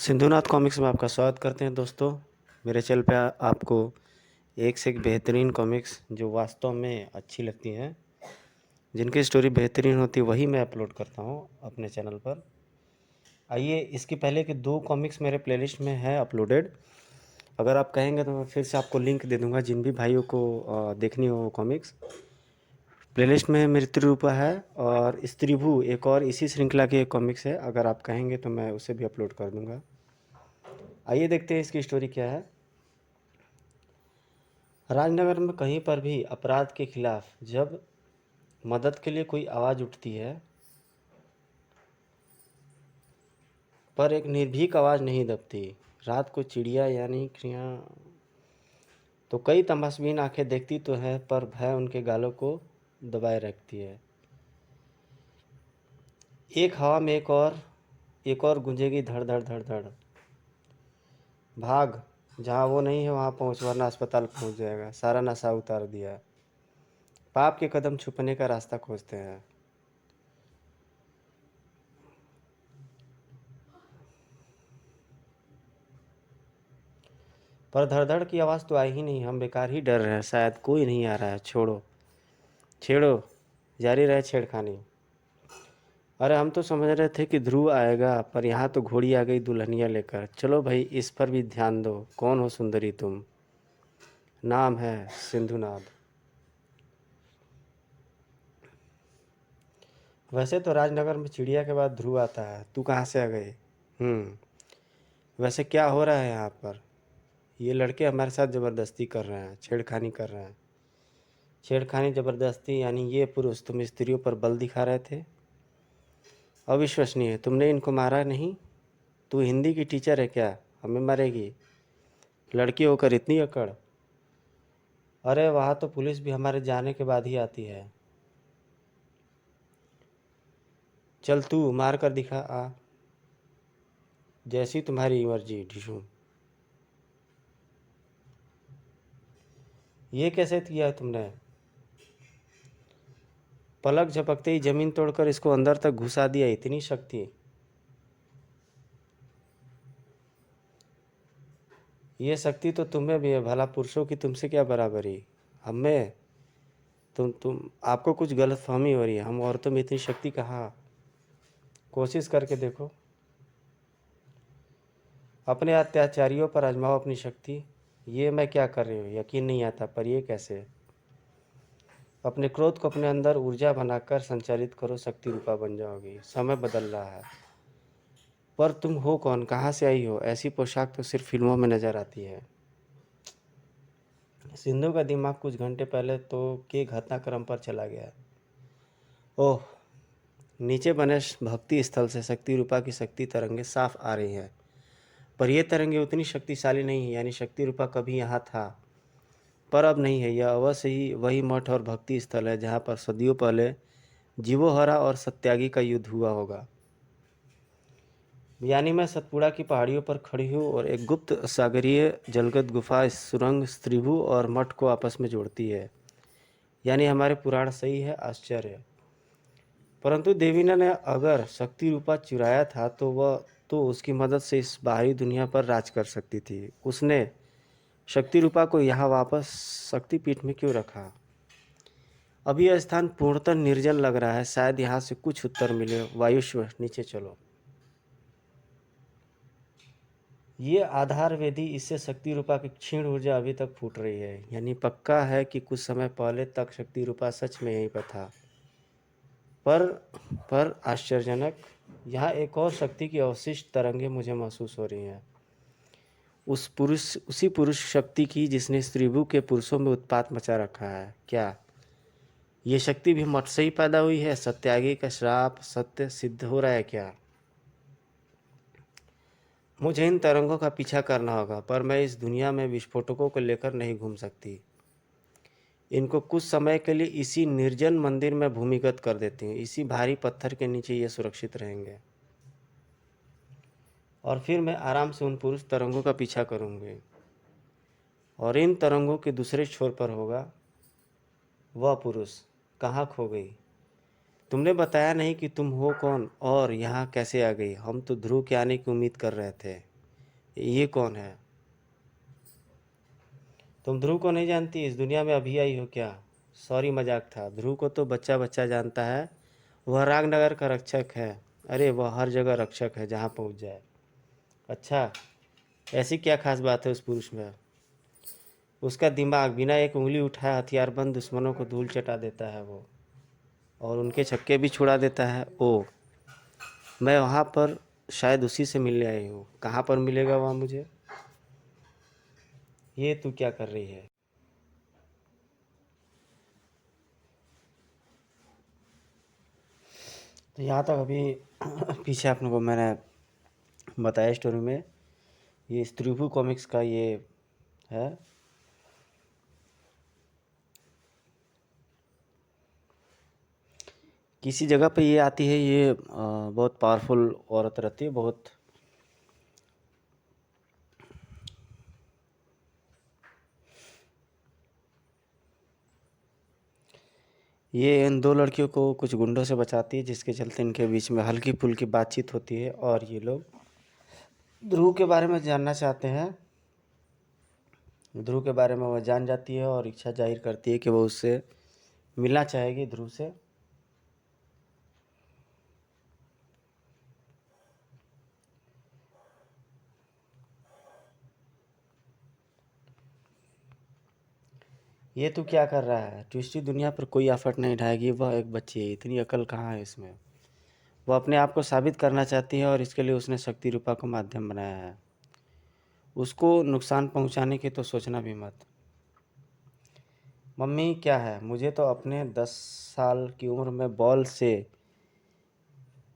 सिंधुनाथ comics में आपका स्वागत करते हैं दोस्तों। मेरे चैनल पे आपको एक से एक बेहतरीन कॉमिक्स जो वास्तव में अच्छी लगती हैं, जिनकी स्टोरी बेहतरीन होती है, वही मैं अपलोड करता हूँ अपने चैनल पर। आइए, इसके पहले के 2 कॉमिक्स मेरे प्लेलिस्ट में है अपलोडेड। अगर आप कहेंगे तो मैं फिर से आपको लिंक दे दूँगा, जिन भी भाइयों को देखनी हो कॉमिक्स। प्लेलिस्ट में मृत्युरूपा है और स्त्रीभू एक और इसी श्रृंखला की एक कॉमिक्स है। अगर आप कहेंगे तो मैं उसे भी अपलोड कर दूँगा। आइए देखते हैं इसकी स्टोरी क्या है। राजनगर में कहीं पर भी अपराध के खिलाफ जब मदद के लिए कोई आवाज़ उठती है, पर एक निर्भीक आवाज़ नहीं दबती। रात को चिड़िया यानी क्रिया तो कई तमसबीन आंखें देखती तो है, पर भय उनके गालों को दबाए रखती है। एक हवा में एक और गूंजेगी धड़ धड़ धड़ धड़। भाग, जहाँ वो नहीं है वहाँ पहुँच, वरना अस्पताल पहुँच जाएगा। सारा नशा उतार दिया। पाप के कदम छुपने का रास्ता खोजते हैं। पर धड़-धड़ की आवाज़ तो आई ही नहीं। हम बेकार ही डर रहे हैं। शायद कोई नहीं आ रहा है। छोड़ो, छेड़ो, जारी रहे छेड़खानी। अरे हम तो समझ रहे थे कि ध्रुव आएगा, पर यहाँ तो घोड़ी आ गई दुल्हनिया लेकर। चलो भाई, इस पर भी ध्यान दो। कौन हो सुंदरी तुम? नाम है सिंधुनाथ। वैसे तो राजनगर में चिड़िया के बाद ध्रुव आता है। तू कहाँ से आ गई? वैसे क्या हो रहा है यहाँ पर? ये लड़के हमारे साथ ज़बरदस्ती कर रहे हैं, छेड़खानी कर रहे हैं। छेड़खानी, ज़बरदस्ती, यानी ये पुरुष तुम स्त्रियों पर बल दिखा रहे थे। अविश्वसनीय। तुमने इनको मारा नहीं? तू हिंदी की टीचर है क्या? हमें मारेगी? लड़की होकर इतनी अकड़? अरे वहाँ तो पुलिस भी हमारे जाने के बाद ही आती है। चल तू मार कर दिखा आ। जैसी तुम्हारी मर्जी ढिशुम। ये कैसे किया तुमने? पलक झपकते ही जमीन तोड़कर इसको अंदर तक घुसा दिया। इतनी शक्ति? ये शक्ति तो तुम्हें भी है। भला पुरुषों की तुमसे क्या बराबरी? हमें तुम आपको कुछ गलतफहमी हो रही है। हम औरतों में इतनी शक्ति कहाँ। कोशिश करके देखो। अपने अत्याचारियों पर आजमाओ अपनी शक्ति। ये मैं क्या कर रही हूँ यकीन नहीं आता, पर ये कैसे? अपने क्रोध को अपने अंदर ऊर्जा बनाकर संचालित करो, शक्ति रूपा बन जाओगी। समय बदल रहा है। पर तुम हो कौन? कहाँ से आई हो? ऐसी पोशाक तो सिर्फ फिल्मों में नजर आती है। सिंधु का दिमाग कुछ घंटे पहले तो के घटनाक्रम पर चला गया। ओह, नीचे बने भक्ति स्थल से शक्ति रूपा की शक्ति तरंगे साफ आ रही हैं, पर ये तरंगे उतनी शक्तिशाली नहीं है। यानी शक्ति रूपा कभी यहाँ था, पर अब नहीं है। यह अवश्य ही वही मठ और भक्ति स्थल है जहाँ पर सदियों पहले जीवोहरा और सत्यागी का युद्ध हुआ होगा। यानी मैं सतपुड़ा की पहाड़ियों पर खड़ी हूँ और एक गुप्त सागरीय जलगत गुफा इस सुरंग स्त्रिभु और मठ को आपस में जोड़ती है। यानी हमारे पुराण सही है। आश्चर्य। परंतु देवीना ने अगर शक्ति रूपा चुराया था तो उसकी मदद से इस बाहरी दुनिया पर राज कर सकती थी। उसने शक्ति रूपा को यहाँ वापस शक्तिपीठ में क्यों रखा? अब यह स्थान पूर्णतः निर्जन लग रहा है। शायद यहाँ से कुछ उत्तर मिले। वायुश्व, नीचे चलो। ये आधार वेदी, इससे शक्ति रूपा की क्षीण ऊर्जा अभी तक फूट रही है। यानी पक्का है कि कुछ समय पहले तक शक्ति रूपा सच में यहीं पर था। पर आश्चर्यजनक, यहाँ एक और शक्ति की अवशिष्ट तरंगे मुझे महसूस हो रही हैं। उसी पुरुष शक्ति की जिसने स्त्रीभु के पुरुषों में उत्पात मचा रखा है। क्या ये शक्ति भी मठ से ही पैदा हुई है? सत्यागी का श्राप सत्य सिद्ध हो रहा है क्या? मुझे इन तरंगों का पीछा करना होगा, पर मैं इस दुनिया में विस्फोटकों को लेकर नहीं घूम सकती। इनको कुछ समय के लिए इसी निर्जन मंदिर में भूमिगत कर देती हूँ। इसी भारी पत्थर के नीचे ये सुरक्षित रहेंगे और फिर मैं आराम से उन पुरुष तरंगों का पीछा करूँगी। और इन तरंगों के दूसरे छोर पर होगा वह पुरुष। कहाँ खो गई? तुमने बताया नहीं कि तुम हो कौन और यहाँ कैसे आ गई। हम तो ध्रुव के आने की उम्मीद कर रहे थे। ये कौन है? तुम ध्रुव को नहीं जानती? इस दुनिया में अभी आई हो क्या? सॉरी, मजाक था। ध्रुव को तो बच्चा बच्चा जानता है। वह रागनगर का रक्षक है। अरे वह हर जगह रक्षक है जहाँ पहुँच जाए। अच्छा, ऐसी क्या खास बात है उस पुरुष में? उसका दिमाग बिना एक उंगली उठाए हथियारबंद दुश्मनों को धूल चटा देता है वो, और उनके छक्के भी छुड़ा देता है। ओ, मैं वहाँ पर शायद उसी से मिलने आई हूँ। कहाँ पर मिलेगा वहाँ मुझे? ये तू क्या कर रही है? तो यहाँ तक अभी पीछे अपने को मैंने बताया स्टोरी में, ये स्त्रीभु कॉमिक्स का ये है। किसी जगह पे ये आती है, ये बहुत पावरफुल औरत रहती है, बहुत। ये इन दो लड़कियों को कुछ गुंडों से बचाती है, जिसके चलते इनके बीच में हल्की फुल्की बातचीत होती है, और ये लोग ध्रुव के बारे में जानना चाहते हैं। ध्रुव के बारे में वह जान जाती है और इच्छा जाहिर करती है कि वो उससे मिलना चाहेगी, ध्रुव से। ये तू क्या कर रहा है? ट्विस्टी दुनिया पर कोई एफर्ट नहीं ढाएगी। वह एक बच्ची है, इतनी अकल कहाँ है इसमें? वो अपने आप को साबित करना चाहती है, और इसके लिए उसने शक्ति रूपा को माध्यम बनाया है। उसको नुकसान पहुंचाने की तो सोचना भी मत। मम्मी क्या है, मुझे तो अपने 10 साल की उम्र में बॉल से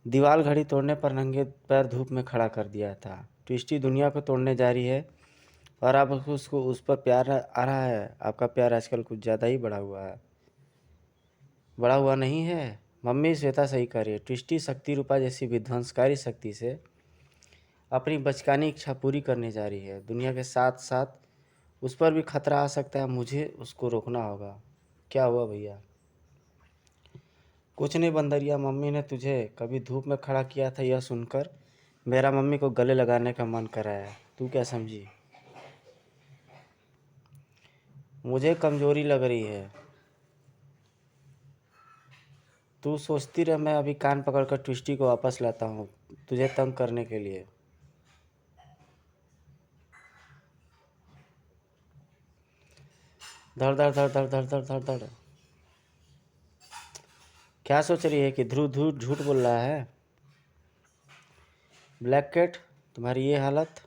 दीवार घड़ी तोड़ने पर नंगे पैर धूप में खड़ा कर दिया था। ट्विस्टी दुनिया को तोड़ने जा रही है, और अब उसको उस पर प्यार आ रहा है। आपका प्यार आजकल कुछ ज़्यादा ही बढ़ा हुआ है। बढ़ा हुआ नहीं है। मम्मी श्वेता सही कह रही है। ट्विस्टी शक्ति रूपा जैसी विध्वंसकारी शक्ति से अपनी बचकानी इच्छा पूरी करने जा रही है। दुनिया के साथ साथ उस पर भी खतरा आ सकता है। मुझे उसको रोकना होगा। क्या हुआ भैया? कुछ नहीं बंदरिया, मम्मी ने तुझे कभी धूप में खड़ा किया था, यह सुनकर मेरा मम्मी को गले लगाने का मन कराया। तू क्या समझी? मुझे कमजोरी लग रही है। तू सोचती रह, मैं अभी कान पकड़कर ट्विस्टी को वापस लाता हूँ, तुझे तंग करने के लिए। धड़ धड़ धड़ धड़ धड़ धड़ धड़ धड़। क्या सोच रही है कि ध्रुव ध्रुव झूठ बोल रहा है? ब्लैक कैट, तुम्हारी ये हालत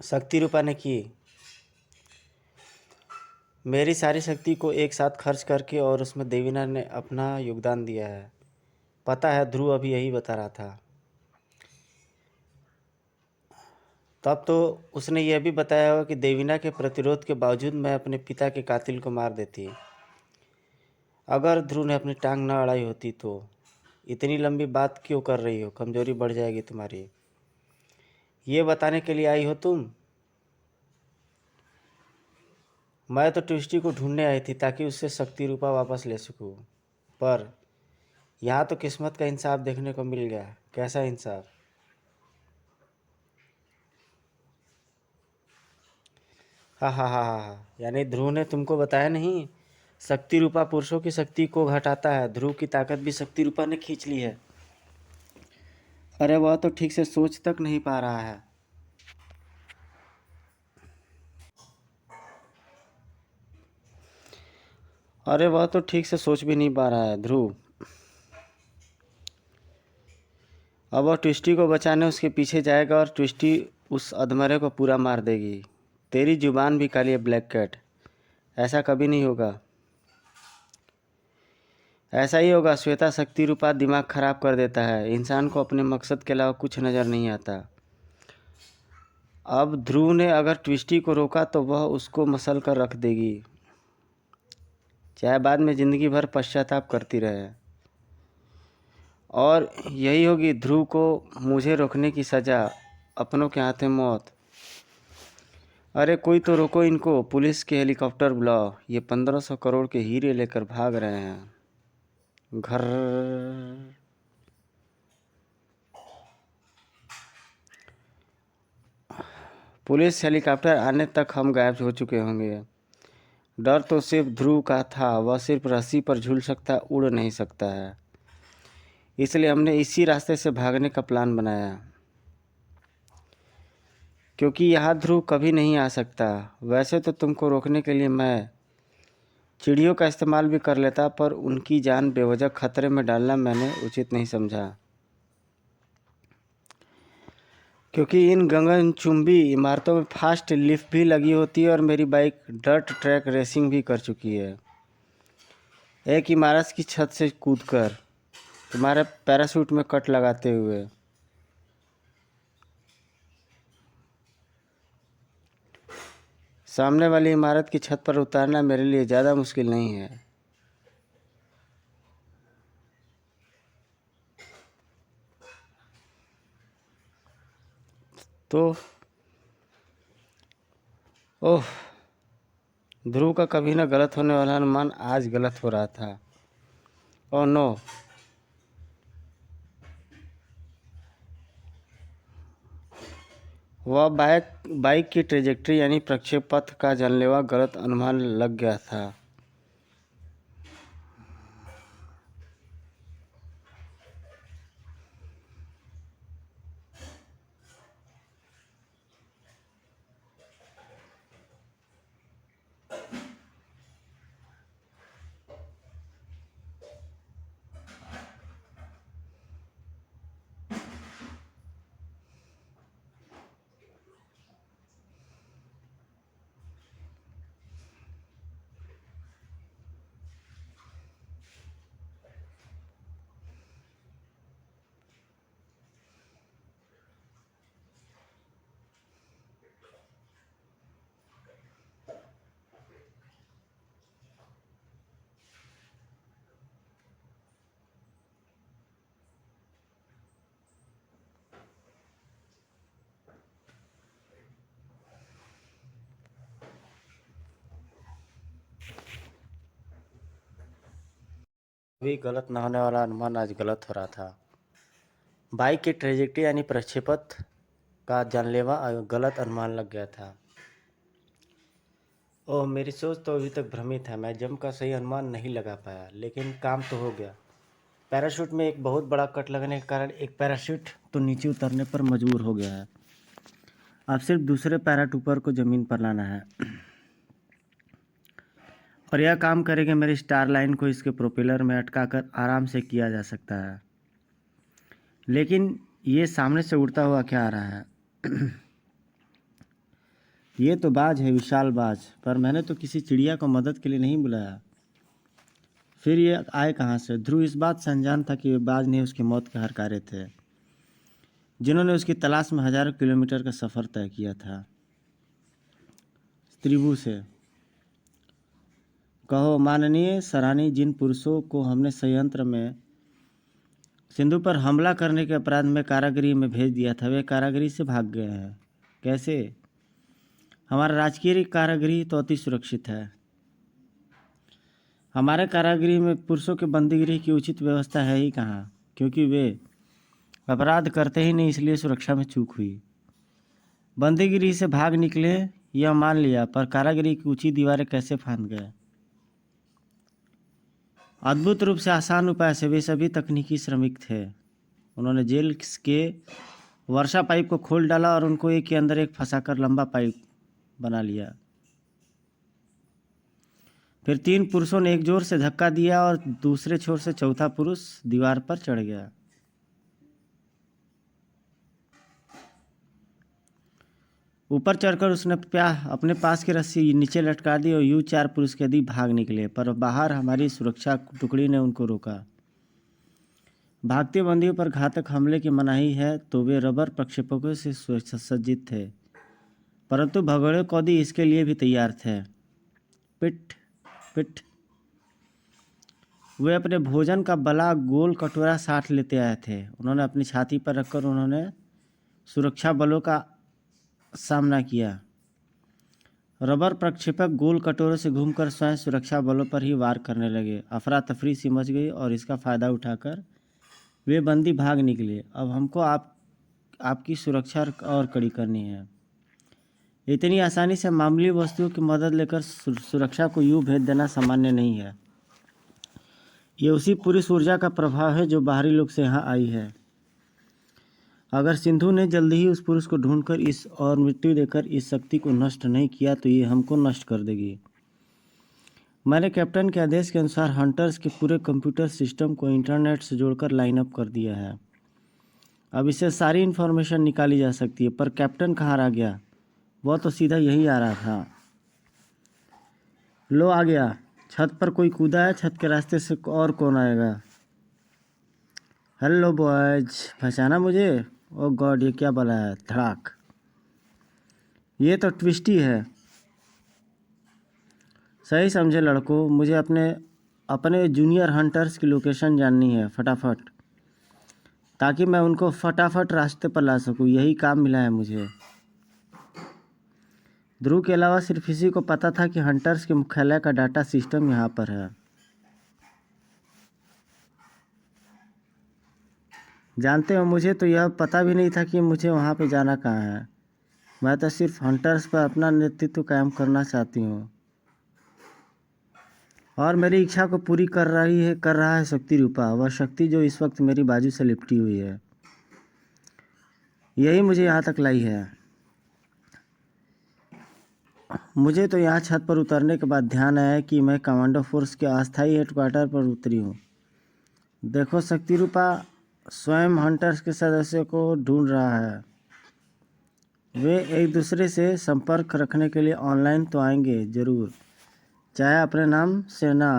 शक्ति रूपा ने की। मेरी सारी शक्ति को एक साथ खर्च करके, और उसमें देवीना ने अपना योगदान दिया है। पता है, ध्रुव अभी यही बता रहा था। तब तो उसने यह भी बताया होगा कि देवीना के प्रतिरोध के बावजूद मैं अपने पिता के कातिल को मार देती। अगर ध्रुव ने अपनी टांग न अड़ाई होती तो। इतनी लंबी बात क्यों कर रही हो? कमजोरी बढ़ जाएगी तुम्हारी। ये बताने के लिए आई हो तुम? मैं तो ट्विस्टी को ढूंढने आई थी, ताकि उससे शक्ति रूपा वापस ले सकूं। पर यहाँ तो किस्मत का इंसाफ देखने को मिल गया। कैसा इंसाफ? हा हा हा हा हा। यानी ध्रुव ने तुमको बताया नहीं? शक्ति रूपा पुरुषों की शक्ति को घटाता है। ध्रुव की ताकत भी शक्ति रूपा ने खींच ली है। अरे वह तो ठीक से सोच तक नहीं पा रहा है। अरे वह तो ठीक से सोच भी नहीं पा रहा है ध्रुव। अब वह ट्विस्टी को बचाने उसके पीछे जाएगा, और ट्विस्टी उस अधमरे को पूरा मार देगी। तेरी जुबान भी काली है ब्लैक कैट। ऐसा कभी नहीं होगा। ऐसा ही होगा। श्वेता शक्ति रूपा दिमाग खराब कर देता है। इंसान को अपने मकसद के अलावा कुछ नज़र नहीं आता। अब ध्रुव ने अगर ट्विस्टी को रोका तो वह उसको मसल कर रख देगी, चाहे बाद में ज़िंदगी भर पश्चाताप करती रहे। और यही होगी ध्रुव को मुझे रोकने की सज़ा। अपनों के हाथ में मौत। अरे कोई तो रोको इनको। पुलिस के हेलीकॉप्टर बुलाओ। ये 1500 करोड़ के हीरे लेकर भाग रहे हैं। घर। पुलिस हेलीकॉप्टर आने तक हम गायब हो चुके होंगे। डर तो सिर्फ ध्रुव का था, वह सिर्फ रस्सी पर झूल सकता, उड़ नहीं सकता है। इसलिए हमने इसी रास्ते से भागने का प्लान बनाया, क्योंकि यहाँ ध्रुव कभी नहीं आ सकता। वैसे तो तुमको रोकने के लिए मैं चिड़ियों का इस्तेमाल भी कर लेता, पर उनकी जान बेवजह खतरे में डालना मैंने उचित नहीं समझा, क्योंकि इन गगनचुंबी इमारतों में फास्ट लिफ्ट भी लगी होती है और मेरी बाइक डर्ट ट्रैक रेसिंग भी कर चुकी है। एक इमारत की छत से कूदकर, तुम्हारे पैराशूट में कट लगाते हुए। सामने वाली इमारत की छत पर उतारना मेरे लिए ज़्यादा मुश्किल नहीं है। तो ओह, ध्रुव का कभी ना गलत होने वाला अनुमान आज गलत हो रहा था। ओह नो, वह बाइक की ट्रेजेक्ट्री यानी प्रक्षेप पथ का जानलेवा गलत अनुमान लग गया था। भी गलत न होने वाला अनुमान आज गलत हो रहा था। बाइक की ट्रेजेक्ट्री यानी प्रक्षेपथ का जानलेवा गलत अनुमान लग गया था। ओह, मेरी सोच तो अभी तक भ्रमित है। मैं जंप का सही अनुमान नहीं लगा पाया, लेकिन काम तो हो गया। पैराशूट में एक बहुत बड़ा कट लगने के कारण एक पैराशूट तो नीचे उतरने पर मजबूर हो गया है। अब सिर्फ दूसरे पैराटूपर को ज़मीन पर लाना है, और यह काम करेगा। मेरी स्टार लाइन को इसके प्रोपेलर में अटकाकर आराम से किया जा सकता है। लेकिन ये सामने से उड़ता हुआ क्या आ रहा है? ये तो बाज है, विशाल बाज। पर मैंने तो किसी चिड़िया को मदद के लिए नहीं बुलाया। फिर ये आए कहाँ से? ध्रुव इस बात से अनजान था कि वे बाज नहीं उसकी मौत के हरकारे थे, जिन्होंने उसकी तलाश में हजारों किलोमीटर का सफ़र तय किया था। त्रिभु से कहो, माननीय सरानी, जिन पुरुषों को हमने संयंत्र में सिंधु पर हमला करने के अपराध में कारागृह में भेज दिया था, वे कारागृह से भाग गए हैं। कैसे? हमारा राजकीय कारागृह तो अति सुरक्षित है। हमारे कारागृह में पुरुषों के बंदीगृह की उचित व्यवस्था है ही कहाँ, क्योंकि वे अपराध करते ही नहीं, इसलिए सुरक्षा में चूक हुई। बंदीगृह से भाग निकले यह मान लिया, पर कारागृह की ऊंची दीवारें कैसे फांद गए? अद्भुत रूप से आसान उपाय से वे सभी तकनीकी श्रमिक थे। उन्होंने जेल के वर्षा पाइप को खोल डाला और उनको एक के अंदर एक फंसाकर लंबा पाइप बना लिया। फिर तीन पुरुषों ने एक जोर से धक्का दिया और दूसरे छोर से चौथा पुरुष दीवार पर चढ़ गया। ऊपर चढ़कर उसने अपने पास की रस्सी नीचे लटका दी और यूं चार पुरुष कैदी भाग निकले, पर बाहर हमारी सुरक्षा टुकड़ी ने उनको रोका। भागते बंदियों पर घातक हमले की मनाही है, तो वे रबर प्रक्षेपकों से सज्जित थे, परंतु भगोड़े कौदी इसके लिए भी तैयार थे। पिट पिट वे अपने भोजन का बला गोल कटोरा साथ लेते आए थे। उन्होंने अपनी छाती पर रखकर उन्होंने सुरक्षा बलों का सामना किया। रबर प्रक्षेपक गोल कटोरे से घूमकर स्वयं सुरक्षा बलों पर ही वार करने लगे। अफरा तफरी सी मच गई और इसका फ़ायदा उठाकर वे बंदी भाग निकले। अब हमको आपकी सुरक्षा और कड़ी करनी है। इतनी आसानी से मामूली वस्तुओं की मदद लेकर सुरक्षा को यूं भेज देना सामान्य नहीं है। ये उसी पूरी ऊर्जा का प्रभाव है जो बाहरी लोग से यहाँ आई है। अगर सिंधु ने जल्दी ही उस पुरुष को ढूंढकर इस और मृत्यु देकर इस शक्ति को नष्ट नहीं किया तो ये हमको नष्ट कर देगी। मैंने कैप्टन के आदेश के अनुसार हंटर्स के पूरे कंप्यूटर सिस्टम को इंटरनेट से जोड़कर लाइन अप कर दिया है। अब इससे सारी इन्फॉर्मेशन निकाली जा सकती है। पर कैप्टन कहाँ रह गया? वह तो सीधा यही आ रहा था। लो आ गया। छत पर कोई कूदा है। छत के रास्ते से और कौन आएगा? हेलो बॉयज, पहचाना मुझे? ओह गॉड, ये क्या बला है? धड़ाक। ये तो ट्विस्टी है। सही समझे लड़कों, मुझे अपने जूनियर हंटर्स की लोकेशन जाननी है फटाफट, ताकि मैं उनको फटाफट रास्ते पर ला सकूं। यही काम मिला है मुझे। ध्रुव के अलावा सिर्फ इसी को पता था कि हंटर्स के मुख्यालय का डाटा सिस्टम यहाँ पर है। जानते हो, मुझे तो यह पता भी नहीं था कि मुझे वहाँ पे जाना कहाँ है। मैं तो सिर्फ हंटर्स पर अपना नेतृत्व कायम करना चाहती हूँ और मेरी इच्छा को पूरी कर रहा है शक्ति रूपा, वह शक्ति जो इस वक्त मेरी बाजू से लिपटी हुई है। यही मुझे यहाँ तक लाई है। मुझे तो यहाँ छत पर उतरने के बाद ध्यान आया कि मैं कमांडो फोर्स के अस्थायी हेडक्वार्टर पर उतरी हूँ। देखो शक्ति रूपा स्वयं हंटर्स के सदस्यों को ढूंढ रहा है। वे एक दूसरे से संपर्क रखने के लिए ऑनलाइन तो आएंगे ज़रूर, चाहे अपने नाम से ना।